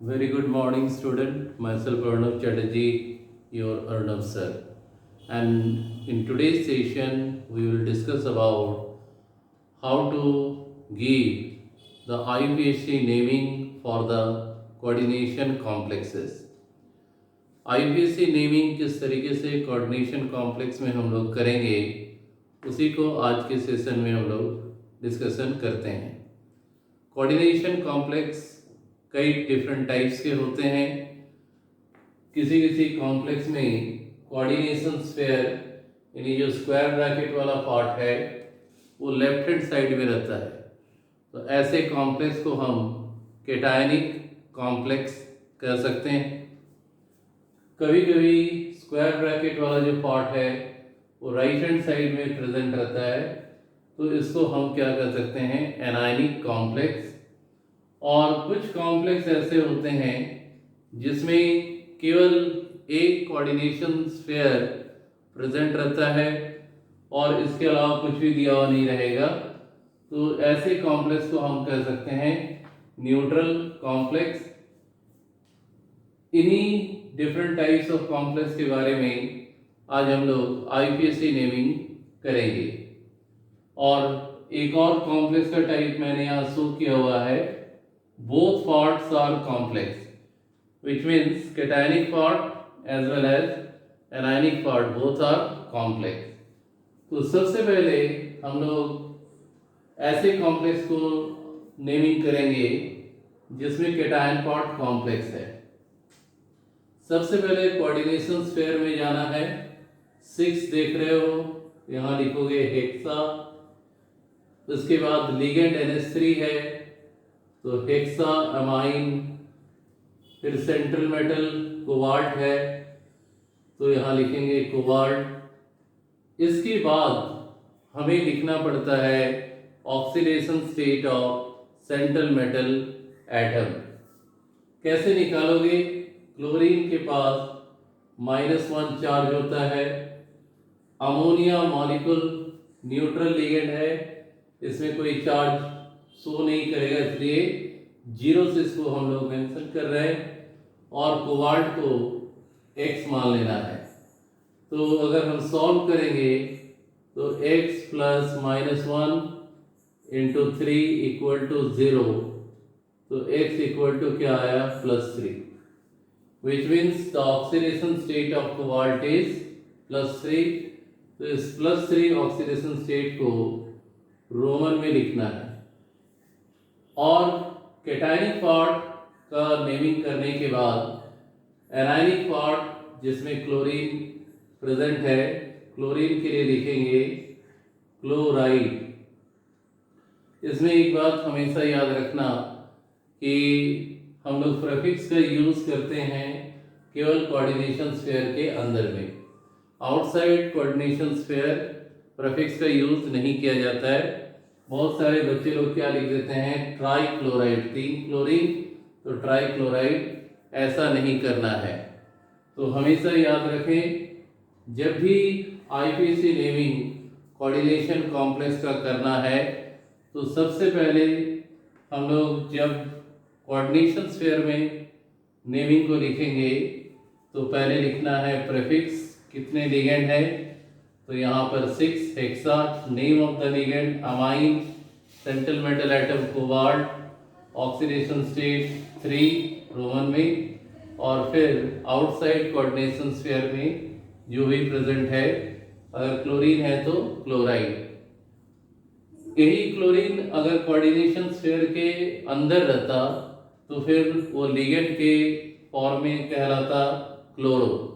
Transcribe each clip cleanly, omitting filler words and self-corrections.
Very good morning, student. Myself Arnav Chatterjee, your Arnav sir. And in today's session, we will discuss about how to give the IUPAC naming for the coordination complexes. IUPAC naming किस तरीके से coordination complex में हम लोग करेंगे, उसी को आज के सेशन में हम लोग डिस्कशन करते हैं। कोऑर्डिनेशन कॉम्प्लेक्स कई डिफरेंट टाइप्स के होते हैं। किसी किसी कॉम्प्लेक्स में कोऑर्डिनेशन स्फीयर यानी जो स्क्वायर ब्रैकेट वाला पार्ट है वो लेफ्ट हैंड साइड में रहता है, तो ऐसे कॉम्प्लेक्स को हम कैटायनिक कॉम्प्लेक्स कह सकते हैं। कभी कभी स्क्वायर ब्रैकेट वाला जो पार्ट है वो राइट हैंड साइड में प्रेजेंट रहता है, तो इसको हम क्या कर सकते हैं, एनायनिक कॉम्प्लेक्स। और कुछ कॉम्प्लेक्स ऐसे होते हैं जिसमें केवल एक कोऑर्डिनेशन स्फीयर प्रेजेंट रहता है और इसके अलावा कुछ भी दिया हुआ नहीं रहेगा, तो ऐसे कॉम्प्लेक्स को हम कह सकते हैं न्यूट्रल कॉम्प्लेक्स। इन्हीं डिफरेंट टाइप्स ऑफ कॉम्प्लेक्स के बारे में आज हम लोग आईपीएसी नेमिंग करेंगे। और एक और कॉम्प्लेक्स का टाइप मैंने यहाँ शो किया हुआ है, both parts are complex, which means cationic part as well as anionic part both are complex। तो सबसे पहले हम लोग ऐसे कॉम्प्लेक्स को नेमिंग करेंगे जिसमें कैटायन पार्ट कॉम्प्लेक्स है। सबसे पहले कोऑर्डिनेशन स्फीयर में जाना है। 6 देख रहे हो, यहाँ लिखोगे हेक्सा। उसके बाद लिगेंड NH3 है, तो हेक्सा अमाइन। फिर सेंट्रल मेटल कोबाल्ट है, तो यहाँ लिखेंगे कोबाल्ट। इसके बाद हमें लिखना पड़ता है oxidation state of central metal atom. कैसे निकालोगे? क्लोरीन के पास -1 चार्ज होता है, अमोनिया मॉलिक्यूल न्यूट्रल लिगेंड है, इसमें कोई चार्ज शो नहीं करेगा, इसलिए 0 से इसको हम लोग मेंशन कर रहे हैं, और कोबाल्ट को x मान लेना है। तो अगर हम सॉल्व करेंगे तो x plus -1 into 3 equal to 0, तो x इक्वल टू क्या आया, +3, which means the oxidation state of cobalt is +3। तो इस +3 ऑक्सीडेशन स्टेट को रोमन में लिखना है। और कैटायनिक पार्ट का नेमिंग करने के बाद एनायनिक पार्ट जिसमें क्लोरीन प्रेजेंट है, क्लोरीन के लिए लिखेंगे क्लोराइड। इसमें एक बात हमेशा याद रखना कि हम लोग प्रीफिक्स का यूज करते हैं केवल कोऑर्डिनेशन स्फीयर के अंदर में। आउटसाइड कोऑर्डिनेशन स्फीयर प्रीफिक्स का यूज नहीं किया जाता है। बहुत सारे बच्चे लोग क्या लिख देते हैं, ट्राई क्लोराइड, 3 क्लोरीन तो ट्राई क्लोराइड। ऐसा नहीं करना है। तो हमेशा याद रखें, जब भी आईपीसी नेमिंग कोऑर्डिनेशन कॉम्प्लेक्स का करना है तो सबसे पहले हम लोग जब कोऑर्डिनेशन स्फीयर में नेमिंग को लिखेंगे तो पहले लिखना है प्रीफिक्स, कितने लिगेंड है, तो यहाँ पर 6 hexa, name of the ligand amine, central metal atom cobalt, oxidation state 3 Roman में, और फिर आउटसाइड कोऑर्डिनेशन स्फीयर में जो भी प्रेजेंट है, अगर क्लोरीन है तो क्लोराइड। यही क्लोरीन अगर कोऑर्डिनेशन स्फीयर के अंदर रहता तो फिर वो लिगेंड के फॉर्म में कहलाता क्लोरो।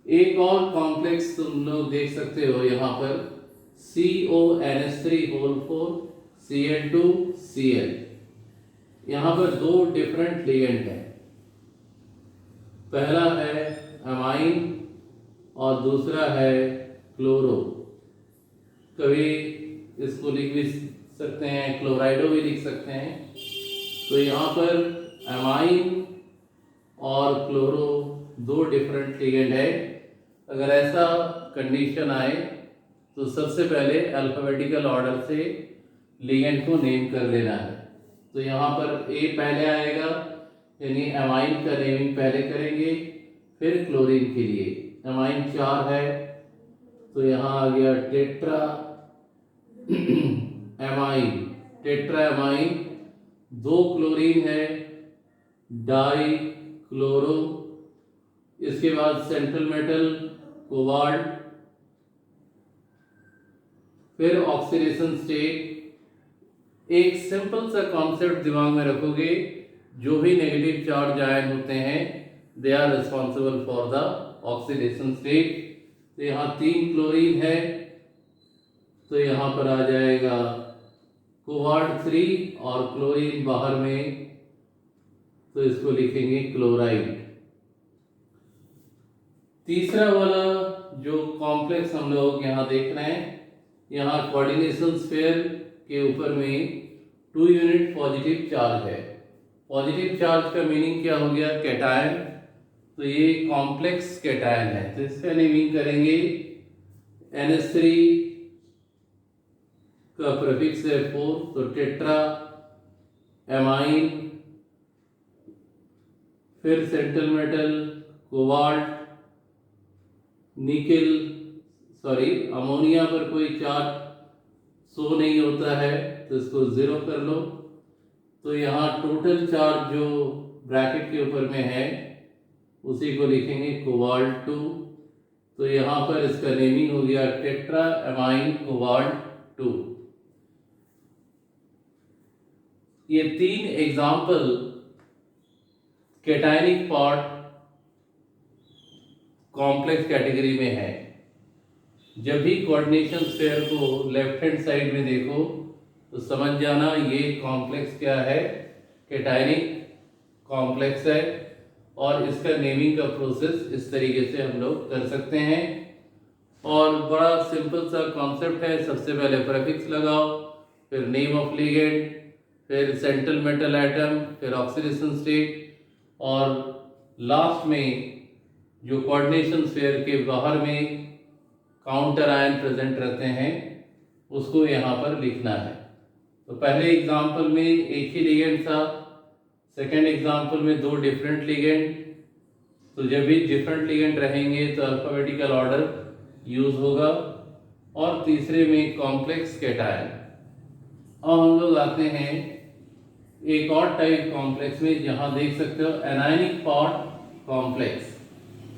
एक और कॉम्प्लेक्स तुम लोग देख सकते हो यहाँ पर, CONH3 Cl2Cl। यहाँ पर 2 डिफरेंट लिगेंड हैं, पहला है अमाइन और दूसरा है क्लोरो। कभी इसको लिख भी सकते हैं, क्लोराइडो भी लिख सकते हैं। तो यहाँ पर अमाइन और क्लोरो 2 डिफरेंट लिगेंड है। अगर ऐसा कंडीशन आए तो सबसे पहले अल्फाबेटिकल ऑर्डर से लिगेंड को नेम कर लेना है। तो यहाँ पर ए पहले आएगा, यानी एमाइन का नेमिंग पहले करेंगे, फिर क्लोरीन के लिए। एमाइन 4 है तो यहाँ आ गया tetra amine, tetra amine. 2 chlorine है, डाई क्लोरो। इसके बाद सेंट्रल मेटल कोबाल्ट, फिर ऑक्सीडेशन स्टेट। एक सिंपल सा कॉन्सेप्ट दिमाग में रखोगे, जो भी नेगेटिव चार्ज आयन होते हैं they are responsible for the oxidation state. तो यहाँ 3 क्लोरीन है तो यहाँ पर आ जाएगा कोबाल्ट 3 और क्लोरीन बाहर में, तो इसको लिखेंगे क्लोराइड। तीसरा वाला जो कॉम्प्लेक्स हम लोग यहाँ देख रहे हैं, यहाँ कोऑर्डिनेशन स्फीयर के ऊपर में 2 यूनिट पॉजिटिव चार्ज है। पॉजिटिव चार्ज का मीनिंग क्या हो गया? कैटायन। तो ये कॉम्प्लेक्स कैटायन है, तो इसका नेमिंग करेंगे NH3 का प्रीफिक्स है 4, तो टेट्रा एमाइन, फिर central metal cobalt, nickel, sorry ammonia पर कोई चार्ज शो नहीं होता है तो इसको 0 कर लो। तो यहाँ टोटल चार्ज जो ब्रैकेट के ऊपर में है उसी को लिखेंगे कोबाल्ट 2। तो यहाँ पर इसका नेमिंग हो गया टेट्रा एमाइन कोबाल्ट 2। ये 3 example cationic part complex category में है। जब भी कोऑर्डिनेशन स्फीयर को लेफ्ट हैंड साइड में देखो तो समझ जाना ये कॉम्प्लेक्स क्या है, कैटायनिक कॉम्प्लेक्स है। और इसका नेमिंग का प्रोसेस इस तरीके से हम लोग कर सकते हैं। और बड़ा सिंपल सा कॉन्सेप्ट है, सबसे पहले प्रीफिक्स लगाओ, फिर नेम ऑफ लिगेंड, फिर सेंट्रल मेटल एटम, फिर ऑक्सीडेशन स्टेट, और लास्ट में जो कोऑर्डिनेशन स्फीयर के बाहर में काउंटर आयन प्रेजेंट रहते हैं उसको यहाँ पर लिखना है। तो पहले एग्जाम्पल में एक ही लिगेंड था, सेकेंड एग्जाम्पल में 2 डिफरेंट लिगेंड। तो जब भी डिफरेंट लिगेंड रहेंगे तो अल्फाबेटिकल ऑर्डर यूज होगा। और तीसरे में कॉम्प्लेक्स कैटायन। अब हम लोग आते हैं एक और टाइप कॉम्प्लेक्स में, जहाँ देख सकते हो एनायनिक पार्ट कॉम्प्लेक्स।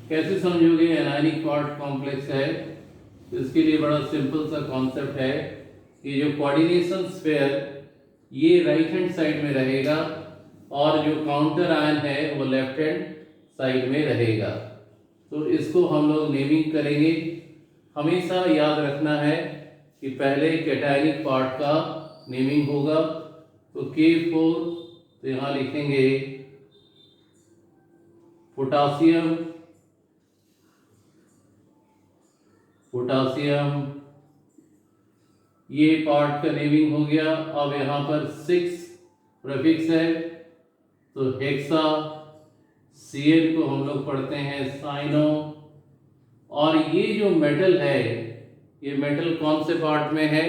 कैसे समझोगे एनायनिक पार्ट कॉम्प्लेक्स है? इसके लिए बड़ा सिंपल सा कॉन्सेप्ट है कि जो कोऑर्डिनेशन स्फीयर ये राइट हैंड साइड में रहेगा और जो काउंटर आयन है वो लेफ्ट हैंड साइड में रहेगा। तो इसको हम लोग नेमिंग करेंगे। हमेशा याद रखना है कि पहले कैटायनिक पार्ट का नेमिंग होगा। तो K4, तो यहाँ लिखेंगे पोटासियम, पोटासियम, ये पार्ट का नेमिंग हो गया। अब यहाँ पर 6 प्रीफिक्स है तो हेक्सा, Cn को हम लोग पढ़ते हैं साइनो। और ये जो मेटल है, ये मेटल कौन से पार्ट में है?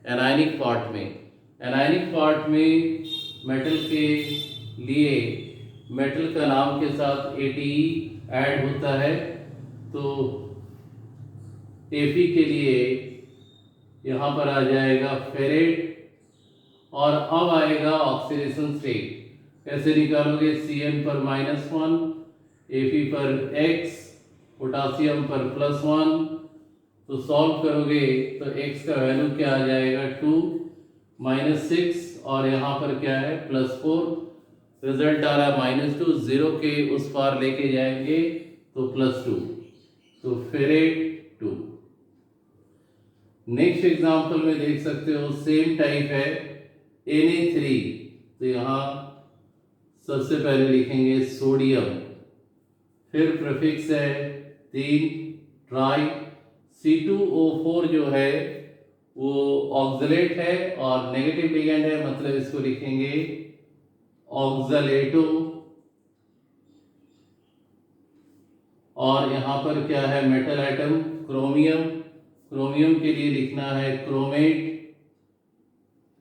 एनायनिक पार्ट में। एनायनिक पार्ट में मेटल के लिए मेटल का नाम के साथ ATE ऐड होता है। तो Fe के लिए यहाँ पर आ जाएगा फेरेट। और अब आएगा ऑक्सीडेशन स्टेट। कैसे निकालोगे? Cn पर -1, Fe पर X, पोटासियम पर +1। तो सॉल्व करोगे तो X का वैल्यू क्या आ जाएगा? 2 -6, और यहाँ पर क्या है? +4। रिजल्ट आ रहा है -2, 0 के उस पार लेके जाएंगे तो +2, तो फेरेट 2। नेक्स्ट एग्जांपल में देख सकते हो सेम टाइप है Na3। तो यहाँ सबसे पहले लिखेंगे सोडियम, फिर प्रीफिक्स है 3 ट्राई। C2O4 जो है वो ऑक्सलेट है और नेगेटिव लिगेंड है, मतलब इसको लिखेंगे ऑक्सलेटो। और यहाँ पर क्या है? Metal atom chromium. क्रोमियम के लिए लिखना है क्रोमेट।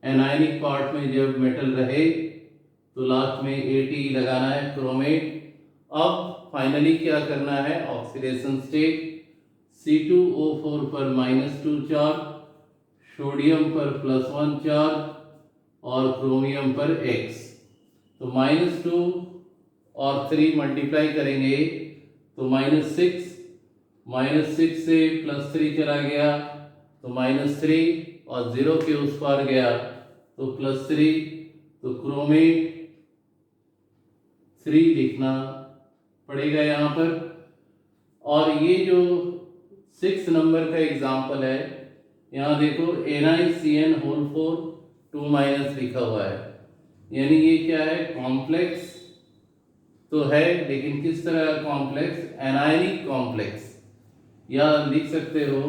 एनायनिक पार्ट में जब मेटल रहे तो लास्ट में AT लगाना है, क्रोमेट। अब फाइनली क्या करना है, ऑक्सीडेशन स्टेट, C2O4 पर -2 चार्ज, सोडियम पर +1 चार्ज और क्रोमियम पर X। तो -2 और 3 मल्टीप्लाई करेंगे तो -6, -6 से +3 चला गया तो -3 और 0 के उस पार गया तो +3, तो क्रोमेट 3 लिखना पड़ेगा यहाँ पर। और ये जो 6 नंबर का एग्जाम्पल है, यहाँ देखो NiCN4 2- लिखा हुआ है, यानी ये क्या है, कॉम्प्लेक्स तो है, लेकिन किस तरह का कॉम्प्लेक्स, एनायनिक कॉम्प्लेक्स, या लिख सकते हो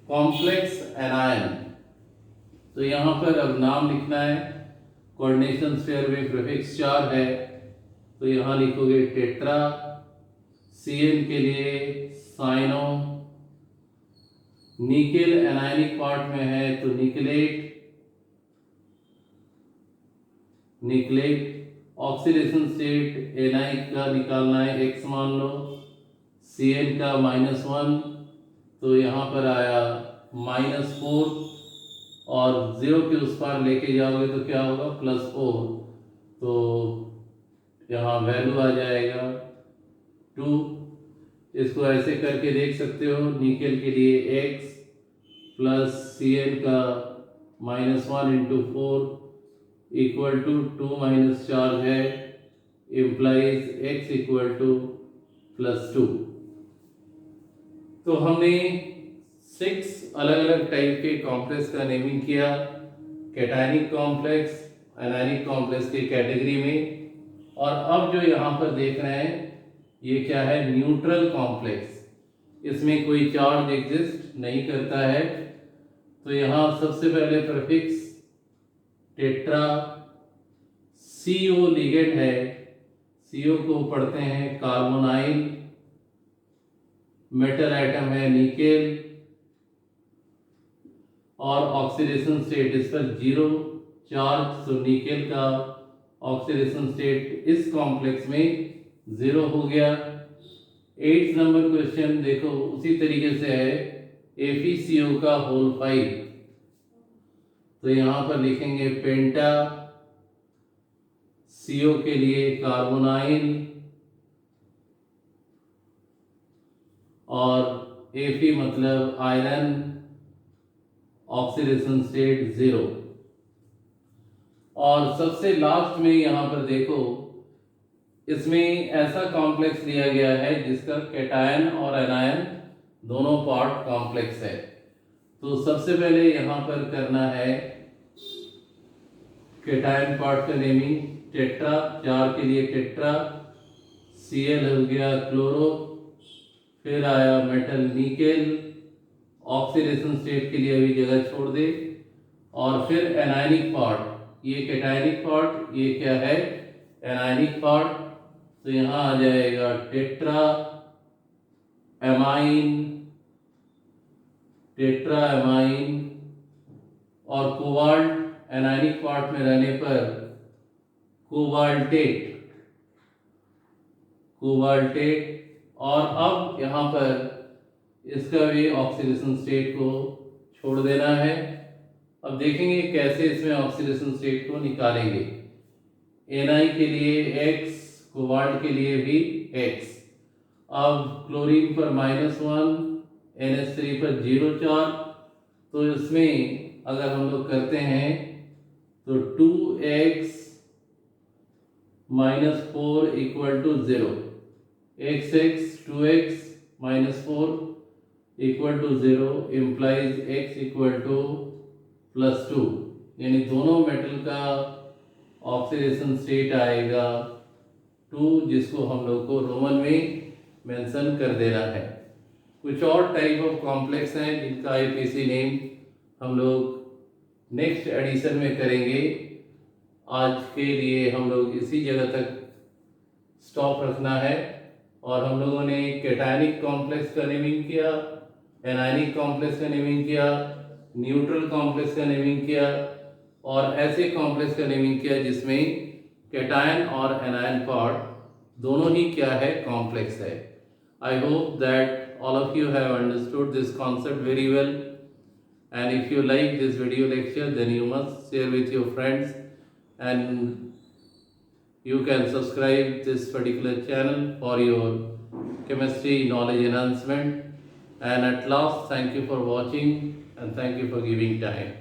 कॉम्प्लेक्स एनायन। तो यहाँ पर अब नाम लिखना है, कोऑर्डिनेशन स्फीयर में प्रीफिक्स 4 है, तो यहाँ लिखोगे टेट्रा, CN के लिए साइनो, निकेल एनायनिक पार्ट में है तो निकलेट, ऑक्सीडेशन स्टेट Na का निकालना है, X मान लो, Cn का -1, तो यहाँ पर आया -4 और 0 के उस पार लेके जाओगे तो क्या होगा, +4, तो यहाँ वैल्यू आ जाएगा 2। इसको ऐसे करके देख सकते हो, निकेल के लिए X प्लस Cn का -1 × 4 इक्वल टू 2 - चार्ज है, इम्प्लाइज X इक्वल टू +2। तो हमने 6 अलग अलग टाइप के कॉम्प्लेक्स का नेमिंग किया, कैटायनिक कॉम्प्लेक्स, एनायनिक कॉम्प्लेक्स की कैटेगरी में। और अब जो यहाँ पर देख रहे हैं ये क्या है, न्यूट्रल कॉम्प्लेक्स, इसमें कोई चार्ज एग्जिस्ट नहीं करता है। तो यहाँ सबसे पहले प्रीफिक्स टेट्रा, CO लिगेंड है, CO को पढ़ते हैं कार्बोनाइल, मेटल आइटम है निकेल, और ऑक्सीडेशन स्टेट इस पर 0 चार्ज, तो निकेल का ऑक्सीडेशन स्टेट इस कॉम्प्लेक्स में 0 हो गया। 8 नंबर क्वेश्चन देखो उसी तरीके से है, FeCO का होल 5, तो यहाँ पर लिखेंगे पेंटा, CO के लिए कार्बोनाइल, और Fe मतलब आयरन, ऑक्सीडेशन स्टेट 0। और सबसे लास्ट में यहाँ पर देखो, इसमें ऐसा कॉम्प्लेक्स लिया गया है जिसका कैटायन और एनायन दोनों पार्ट कॉम्प्लेक्स है। तो सबसे पहले यहाँ पर करना है कैटायन पार्ट का नेमिंग, टेट्रा, 4 के लिए टेट्रा, Cl हो गया क्लोरो, फिर आया मेटल निकेल, ऑक्सीडेशन स्टेट के लिए अभी जगह छोड़ दे, और फिर एनायनिक पार्ट, ये कैटायनिक पार्ट, ये क्या है, एनायनिक पार्ट, तो यहाँ आ जाएगा टेट्रा एमाइन, टेट्रा एमाइन, और कोबाल्ट एनायनिक पार्ट में रहने पर कोबाल्टेट, और अब यहाँ पर इसका भी ऑक्सीडेशन स्टेट को छोड़ देना है। अब देखेंगे कैसे इसमें ऑक्सीडेशन स्टेट को निकालेंगे। Na के लिए X, कोबाल्ट के लिए भी X। अब क्लोरीन पर -1, NH3 पर 0 चार्ज, तो इसमें अगर हम लोग करते हैं तो 2X -4 equal to 0, XX 2X -4 equal to 0 implies X equal to +2, यानी दोनों मेटल का ऑक्सीडेशन स्टेट आएगा 2, जिसको हम लोग को रोमन में मेंशन कर देना है। कुछ और टाइप ऑफ कॉम्प्लेक्स हैं जिनका IPC नेम हम लोग नेक्स्ट एडिशन में करेंगे। आज के लिए हम लोग इसी जगह तक स्टॉप रखना है, और हम लोगों ने कैटायनिक कॉम्प्लेक्स का नेमिंग किया, एनायनिक कॉम्प्लेक्स का नेमिंग किया, न्यूट्रल कॉम्प्लेक्स का नेमिंग किया, और ऐसे कॉम्प्लेक्स का नेमिंग किया जिसमें कैटायन और एनायन पार्ट दोनों ही क्या है, कॉम्प्लेक्स है. I hope that all of you have understood this concept very well, and if you like this video lecture, then you must share with your friends, and you can subscribe this particular channel for your chemistry knowledge enhancement. And at last, thank you for watching and thank you for giving time.